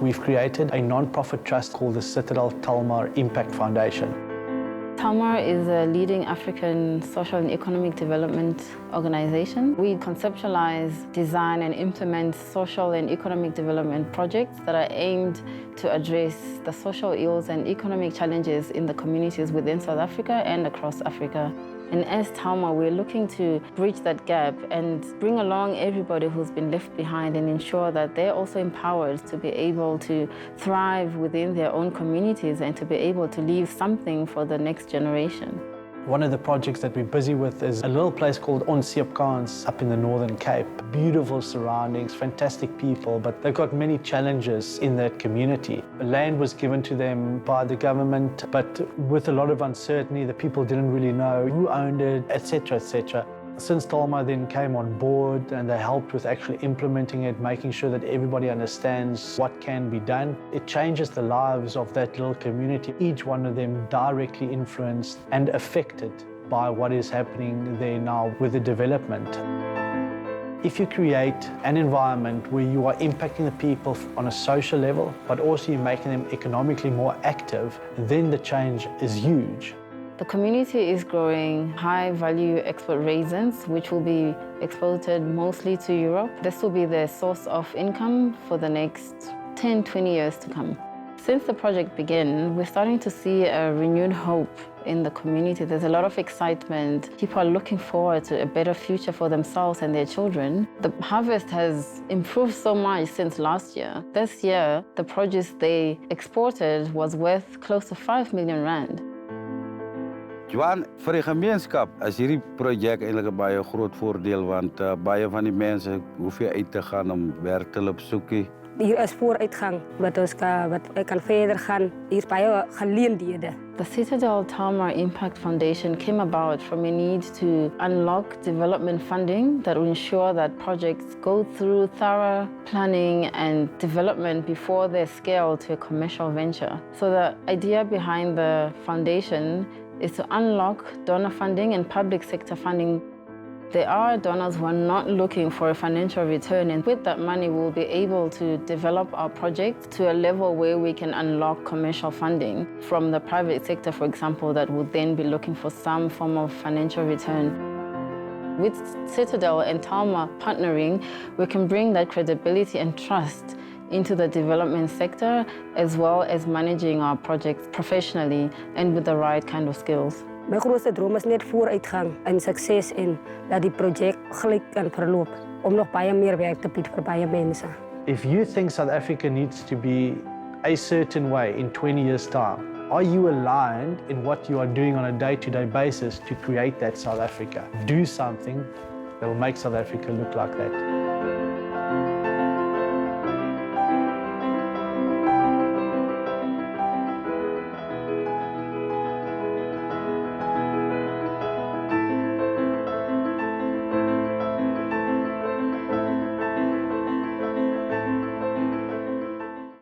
we've created a non-profit trust called the Citadel Talmar Impact Foundation. Talmar is a leading African social and economic development organization. We conceptualize, design and implement social and economic development projects that are aimed to address the social ills and economic challenges in the communities within South Africa and across Africa. And as Talmar, we're looking to bridge that gap and bring along everybody who's been left behind and ensure that they're also empowered to be able to thrive within their own communities and to be able to leave something for the next generation. One of the projects that we're busy with is a little place called S2EP5 up in the Northern Cape. Beautiful surroundings, fantastic people, but they've got many challenges in that community. Land was given to them by the government, but with a lot of uncertainty, the people didn't really know who owned it, etc., etc. Since Talmar then came on board and they helped with actually implementing it, making sure that everybody understands what can be done, it changes the lives of that little community, each one of them directly influenced and affected by what is happening there now with the development. If you create an environment where you are impacting the people on a social level, but also you're making them economically more active, then the change is huge. The community is growing high-value export raisins, which will be exported mostly to Europe. This will be their source of income for the next 10, 20 years to come. Since the project began, we're starting to see a renewed hope in the community. There's a lot of excitement. People are looking forward to a better future for themselves and their children. The harvest has improved so much since last year. This year, the produce they exported was worth close to 5 million rand. Johan, vir die gemeenskap is hierdie projek eintlik 'n baie groot voordeel want baie van die mense hoef nie uit te gaan om werk te loop soekie. Hier is vooruitgang wat ons kan verder gaan. Hier is baie geleenthede. The Citadel Talmar Impact Foundation came about from a need to unlock development funding that will ensure that projects go through thorough planning and development before they scale to a commercial venture. So the idea behind the foundation is to unlock donor funding and public sector funding. There are donors who are not looking for a financial return, and with that money we'll be able to develop our project to a level where we can unlock commercial funding from the private sector, for example, that would then be looking for some form of financial return. With Citadel and Talmar partnering, we can bring that credibility and trust into the development sector, as well as managing our projects professionally and with the right kind of skills. My grootste droom is net vooruitgang en sukses en dat die projek gelyk kan verloop om nog baie meer werk te bied vir baie mense. If you think South Africa needs to be a certain way in 20 years' time, are you aligned in what you are doing on a day-to-day basis to create that South Africa? Do something that will make South Africa look like that.